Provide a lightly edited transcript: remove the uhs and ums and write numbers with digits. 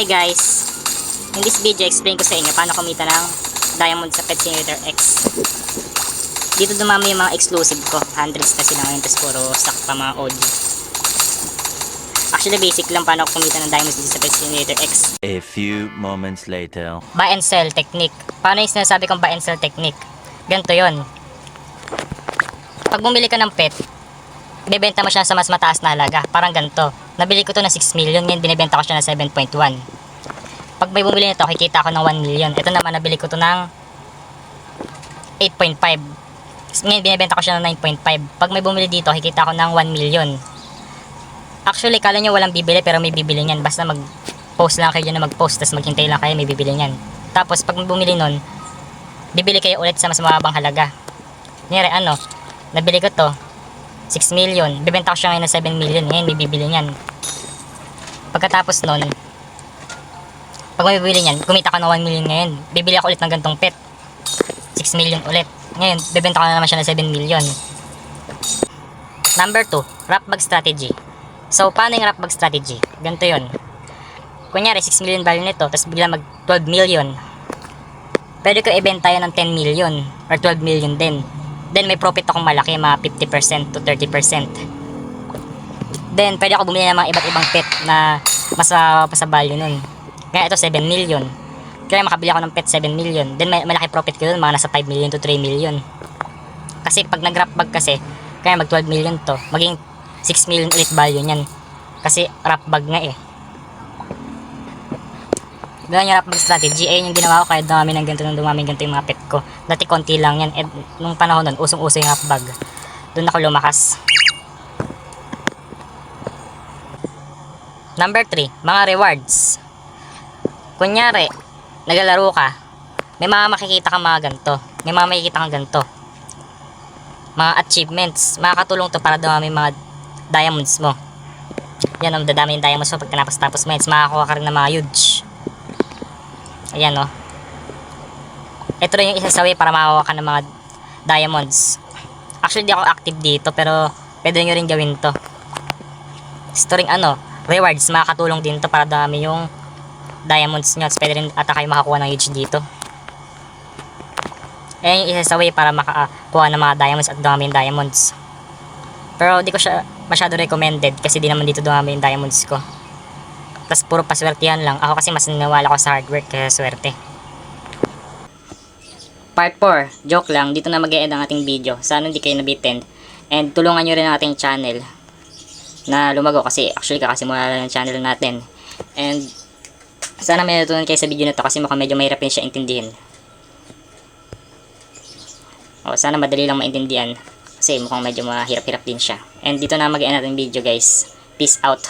Hi guys! In this video, explain ko sa inyo paano kumita ng diamond sa Pet Simulator X. Dito dumami yung mga exclusive ko. Hundreds na sila ngayon, tapos puro stock pa mga OG. Actually, basic lang paano kumita ng diamonds dito sa Pet Simulator X. A few moments later. Buy and sell technique. Paano yung sinasabi kong buy and sell technique? Ganito yon. Pag bumili ka ng pet, ibebenta mo siya sa mas mataas na halaga. Parang ganito. Nabili ko to na 6 million, ngayon binibenta ko siya na 7.1. Pag may bumili nito, kikita ako ng 1 million. Ito naman, nabili ko to ng 8.5. Ngayon binibenta ko siya ng 9.5. Pag may bumili dito, kikita ako ng 1 million. Actually, kala nyo walang bibili, pero may bibili niyan. Basta mag-post lang kayo na mag-post, tapos maghintay lang kayo, may bibili niyan. Tapos pag may bumili nun, bibili kayo ulit sa mas mababang halaga. Nyari, nabili ko to 6 million, bibenta ko siya ngayon ng 7 million, ngayon may bibili niyan. Pagkatapos nun, pag may bibili niyan, kumita ko ng 1 million ngayon, bibili ako ulit ng gantong pet, 6 million ulit, ngayon bibenta ko na naman siya ng 7 million. Number 2, wrap bag strategy. So paano yung wrap bag strategy? Ganito yun. Kunyari 6 million value nito, tapos bigla mag 12 million, pwede ko ibenta yun ng 10 million or 12 million din. Then may profit akong malaki, mga 50% to 30%. Then pwede ako bumili ng mga iba't ibang pet na mas sa value nun. Kaya ito 7 million. Kaya makabili ako ng pet 7 million. Then may malaki profit ko dun, mga nasa 5 million to 3 million. Kasi pag nag-wrap bag kasi, kaya mag 12 million to, maging 6 million ulit value niyan. Kasi wrap bag nga eh. Ganyan yung wrap bag strategy. Ayun yung ginawa ko, kaya dumami ng ganito, nung dumami ganito yung mga pet ko. Dati konti lang yan. Nung panahon nun, usong-uso yung wrap bag. Doon ako lumakas. Number 3, mga rewards. Kunyari, naglalaro ka, may mga makikita kang mga ganito. May mga makikita kang ganito. Mga achievements. Makakatulong to para dumami mga diamonds mo. Yan, dadami yung diamonds mo pag tinapos-tapos mo. Makakuha ka rin ng mga huge. Ayan o. Ito rin yung isa sa way para makakuha ka ng mga diamonds. Actually, di ako active dito, pero pwede nyo rin gawin to. Ito rin rewards. Makakatulong din to para dami yung diamonds nyo. Pwede rin ata kayo makakuha ng huge dito. Ayan yung isa sa way para makakuha ng mga diamonds at dami yung diamonds. Pero di ko siya masyado recommended kasi di naman dito dumami yung diamonds ko. Tapos puro paswertihan lang. Ako kasi mas naniniwala ko sa hard work kaya swerte. Part 4. Joke lang. Dito na mag-e-end ang ating video. Sana hindi kayo nabitin. And tulungan nyo rin ang ating channel na lumago kasi actually kakasimula lang ng channel natin. And sana may natutunan kayo sa video na to kasi mukhang medyo mahirap din siya intindihin. Sana madali lang maintindihan kasi mukhang medyo mahirap-hirap din siya. And dito na mag-e-end ang ating video guys. Peace out.